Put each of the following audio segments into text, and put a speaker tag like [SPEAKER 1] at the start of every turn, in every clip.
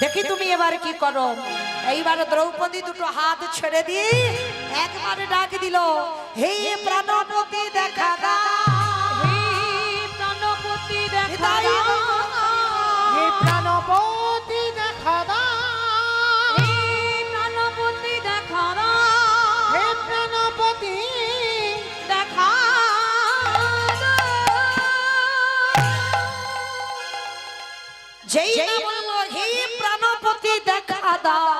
[SPEAKER 1] দেখি তুমি এবার কি করো। এইবার দ্রৌপদী দুটো হাত ছেড়ে দিয়ে একবারে ডাক দিল, হে প্রাণপতি দেখা দাও,
[SPEAKER 2] হে প্রাণপতি দেখা দাও,
[SPEAKER 3] হে প্রাণপতি দেখা দাও,
[SPEAKER 2] হে প্রাণপতি দেখা দাও,
[SPEAKER 3] হে প্রাণপতি
[SPEAKER 2] দেখা
[SPEAKER 1] যেই না বলল হে প্রাণপতি দেখা দাও,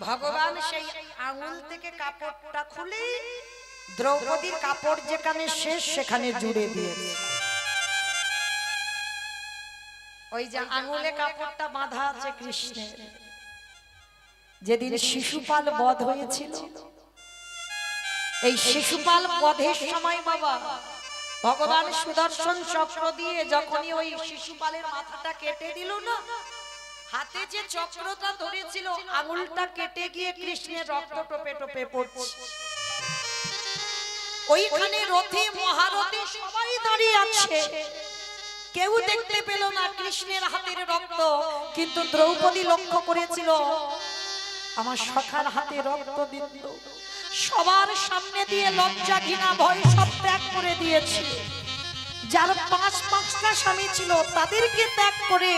[SPEAKER 1] ভগবান সেই আঙুল থেকে কাপড়টা খুলে দ্রৌপদীর কাপড় যেখানে শেষ সেখানে জুড়ে দিয়েছে। ওই যে আঙুলে কাপড়টা বাঁধা আছে কৃষ্ণের, যেদিন শিশুপাল বধ হয়েছিল, এই শিশুপাল বধের সময় বাবা ভগবান সুদর্শন চক্র দিয়ে যখনই ওই শিশুপালের মাথাটা কেটে দিল না, হাতে যে চক্রটা ধরেছিল আঙুলটা কেটে গিয়ে কৃষ্ণের রক্ত টোপে টোপে পড়ছে। ওইখানে রথে মহারথে সবাই দাঁড়িয়ে আছে, কেউ দেখতে পেল না কৃষ্ণের হাতের রক্ত, কিন্তু দ্রৌপদী লক্ষ্য করেছিল আমার সখার হাতে রক্ত বিন্দু। সবার সামনে দিয়ে লজ্জা ঘৃণা ভয় সব ত্যাগ করে দিয়েছে। যার পাঁচটা স্বামী ছিল তাদেরকে ত্যাগ করে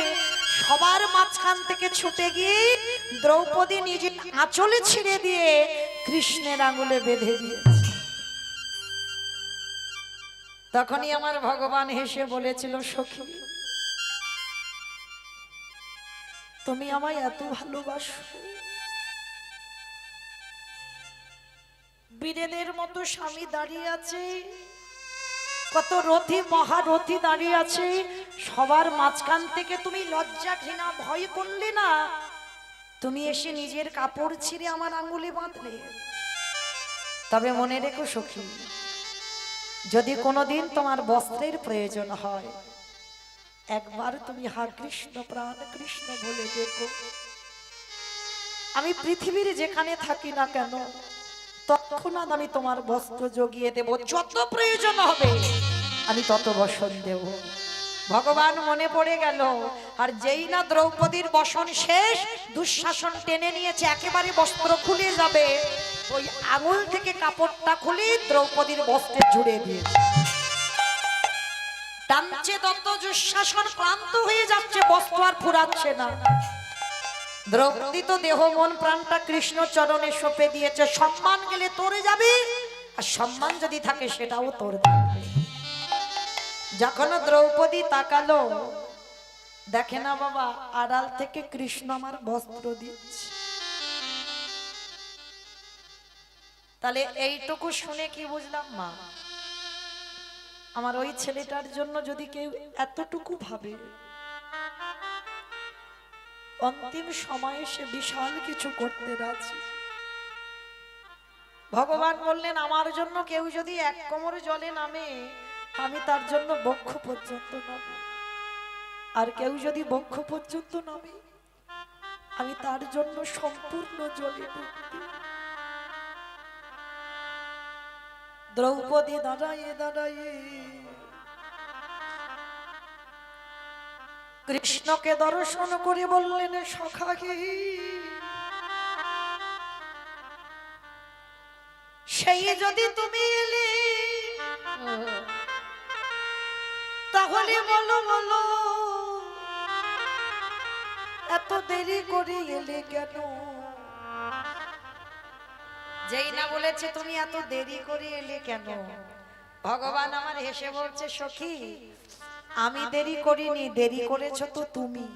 [SPEAKER 1] সবার মাঝখান থেকে ছুটে গিয়ে দ্রৌপদী নিজে আঁচলে ছিঁড়ে দিয়ে কৃষ্ণের আঙুলে বেঁধে দিয়েছে। তখনই আমার ভগবান হেসে বলেছিল, সখী তুমি আমায় এত ভালোবাসো, বীরেদের মতো স্বামী দাঁড়িয়ে আছে, কত রথী মহারথী দাঁড়িয়ে আছে, সবার মাঝখান থেকে তুমি লজ্জা ঘৃণা ভয় করলে না, তুমি এসে নিজের কাপড় ছিঁড়ে আমার আঙ্গুলে বাঁধলে। তবে মনে রেখো সখী, যদি কোনোদিন তোমার বস্ত্রের প্রয়োজন হয়, একবার তুমি হা কৃষ্ণ প্রাণ কৃষ্ণ বলে দেখো, আমি পৃথিবীর যেখানে থাকি না কেন তৎক্ষণাৎ আমি তোমার বস্ত্র জগিয়ে দেব, যত প্রয়োজন হবে আমি তত বসন দেব। ভগবান মনে পড়ে গেল, আর যেই না দ্রৌপদীর বসন শেষ, দুঃশাসন টেনে নিয়েছে, একেবারে বস্ত্র খুলে যাবে, ওই আঙুল থেকে কাপড়টা খুলে দ্রৌপদীর বস্ত্রে জুড়ে দিয়েছে। টানছে দত্ত, দুঃশাসন ক্লান্ত হয়ে যাচ্ছে, বস্ত্র আর ফুরাচ্ছে না। দ্রৌপদী তো দেহ মন প্রাণটা কৃষ্ণ চরণে সঁপে দিয়েছে, সম্মান গেলে তোরে যাবে, আর সম্মান যদি থাকে সেটাও তোর থাকবে। যখন দ্রৌপদী তাকালো, দেখে না বাবা আড়াল থেকে কৃষ্ণ আমার বস্ত্র দিচ্ছে। তাহলে এইটুকু শুনে কি বুঝলাম মা, আমার ওই ছেলেটার জন্য যদি কেউ এতটুকু ভাবে, অন্তিম সময়ে সে বিশাল কিছু করতে রাজি। ভগবান বললেন আমার জন্য কেউ যদি এক কোমর জলে নামে, আমি তার জন্য বক্ষ পর্যন্ত নামি, আর কেউ যদি বক্ষ পর্যন্ত নামে, আমি তার জন্য সম্পূর্ণ জলে ডুব দিই। দ্রৌপদী দাঁড়াইয়ে দাঁড়াইয়ে কৃষ্ণকে দর্শন করে বললেন, সখাকে সেই যদি তুমি এলে তাহলে বলো বলো এত দেরি করে এলে কেন? যেই না বলেছে তুমি এত দেরি করে এলে কেন, ভগবান আমার হেসে বলছে, সখী আমি দেরি করিনি, দেরি করেছো তো তুমি।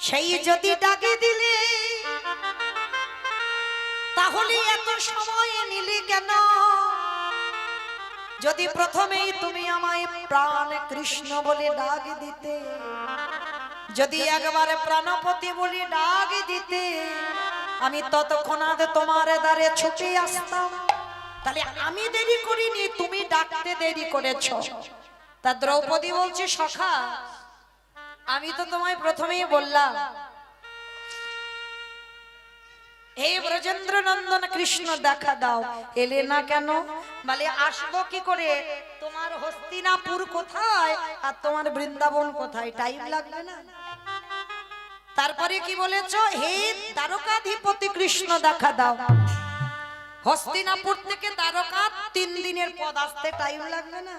[SPEAKER 1] সেই যদি ডাকে দিলে তাহলে এত সময় নিলে কেন? যদি প্রথমেই তুমি আমায় প্রাণ কৃষ্ণ বলে ডাক দিতে, যদি একবারে প্রাণপতি বলে ডাক দিতে, আমি ততক্ষণাৎ তোমার দ্বারে ছুটে আসতাম। তাহলে আমি দেরি করিনি, তুমি ডাকতে দেরি করেছো। তা দ্রৌপদী বলছে, সখা আমি তো তোমায় প্রথমেই বললাম, হে ব্রজেন্দ্র নন্দন কৃষ্ণ দেখা দাও, এলে না কেন? বলে আসবো কি করে, তোমার হস্তিনাপুর কোথায় আর তোমার বৃন্দাবন কোথায়, টাইম লাগবে না? তারপরে কি বলেছ? হে দ্বারকাধিপতি কৃষ্ণ দেখা দাও। হস্তিনাপুর থেকে দ্বারকা 3 দিনের পথ, আসতে টাইম লাগবে না?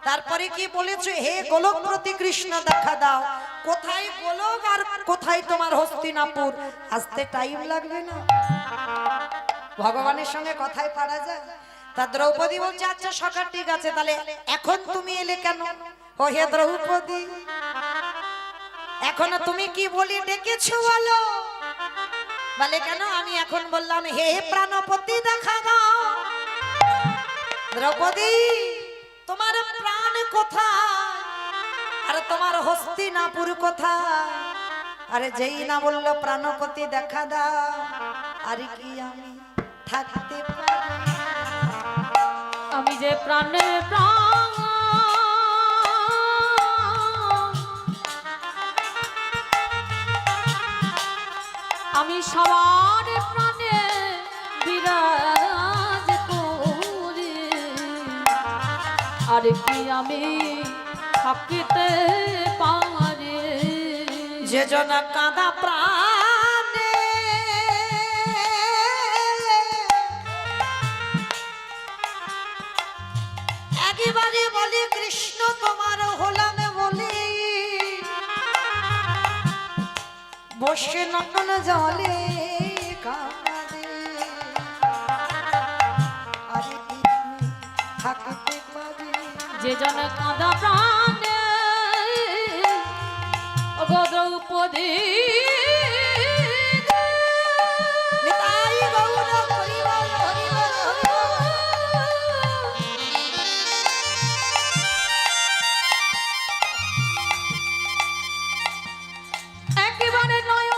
[SPEAKER 1] তারপরে কি বলেছো? হে গোলকপ্রতি কৃষ্ণ দেখা দাও। কোথায় গোলক আর কোথায় তোমার হস্তিনাপুর, আসতে টাইম লাগবে না? ভগবানের সঙ্গে কথায় পারা যায়। তা দ্রৌপদী বলছে আচ্ছা সখা ঠিক আছে, তাহলে এখন তুমি এলে কেন? ও হে দ্রৌপদী, এখনো তুমি কি বলি ডেকেছো বলো? বলে কেন? আমি এখন বললাম হে প্রাণপতি দেখা দাও। দ্রৌপদী, তোমার প্রাণ কোথায় আর তোমার হস্তিনাপুর কোথায়? আরে যেই না বললো প্রাণপতি দেখা দাও, আর কি আমি থাকতে পারি?
[SPEAKER 2] আমি যে প্রাণের প্রাণ, আমি সবার প্রাণে বিরাজ করি, আর কি আমি থাকিতে পারি?
[SPEAKER 1] যে জন কাঁদা প্রাণে একেবারে বলে কৃষ্ণ তোমার হলাম বলি, বসে নন্দন জলে কাঁদে, আরে কি আমি থাকতে পারি?
[SPEAKER 2] যে জন কাঁদা প্রাণে ওগো দ্রৌপদী,
[SPEAKER 1] নিতাই গৌর হরিবল হরিবল হরিবল।
[SPEAKER 2] একেবারে নয়ন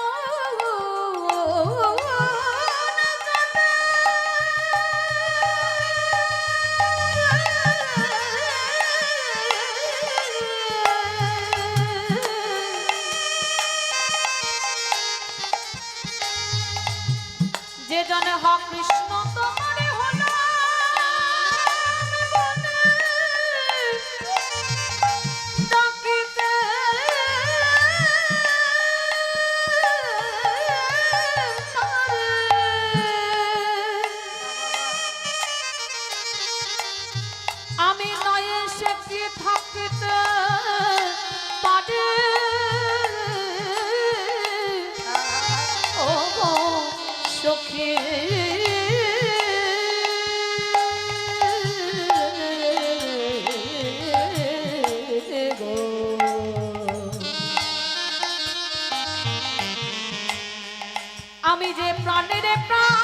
[SPEAKER 2] যে জানে হ কৃষ্ণ তোমারে হলো ডাকিতে, আমি নয় সে কি থাকিতে পারে? ও গো সখী, গো আমি যে প্রাণের প্রাণ,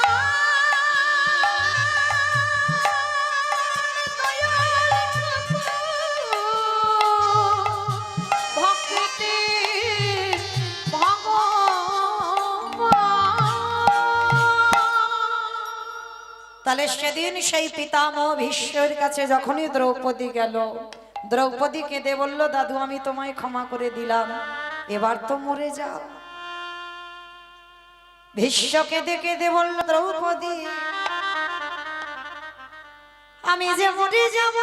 [SPEAKER 2] ভক্তি
[SPEAKER 1] তাহলে সেদিন সেই পিতামহ ভীষ্মের কাছে যখনই দ্রৌপদী গেল, দ্রৌপদী কেঁদে বলল দাদু আমি তোমায় ক্ষমা করে দিলাম, এবার তো মরে যাও। ভীষ্ম কেঁদে কেঁদে বলল দ্রৌপদী আমি যে মরে যাব,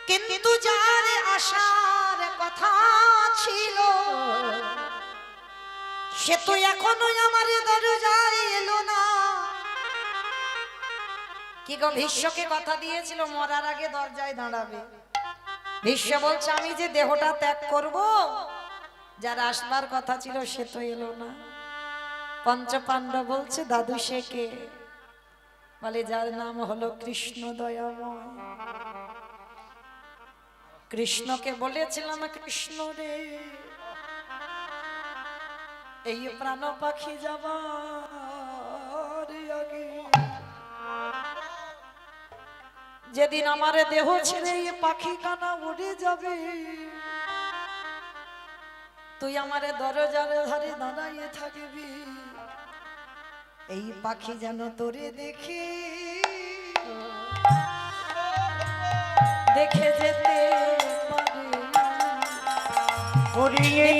[SPEAKER 1] কিন্তু যার আসার কথা ছিল সে তো এখনো আমার দরজায় এলো না। কি গো, ভীষ্মকে কথা দিয়েছিল মরার আগে দরজায় দাঁড়াবে। ভীষ্ম বলছে আমি যে দেহটা ত্যাগ করব, যার আসবার কথা ছিল সে তো এলো না। পঞ্চপাণ্ডব বলছে দাদু সে কে? বলে যার নাম হলো কৃষ্ণ দয়াময়। কৃষ্ণকে বলেছিলাম কৃষ্ণ রে এই প্রাণ পাখি যাবার আগে, যেদিন আমার দেহ ছেড়ে এই পাখি কানা উড়ে যাবে, তুই আমার দরজার ধারে দাঁড়াইয়ে থাকবি, এই পাখি যেন তোরে দেখে দেখে যেতে পারে।
[SPEAKER 3] ওরে এই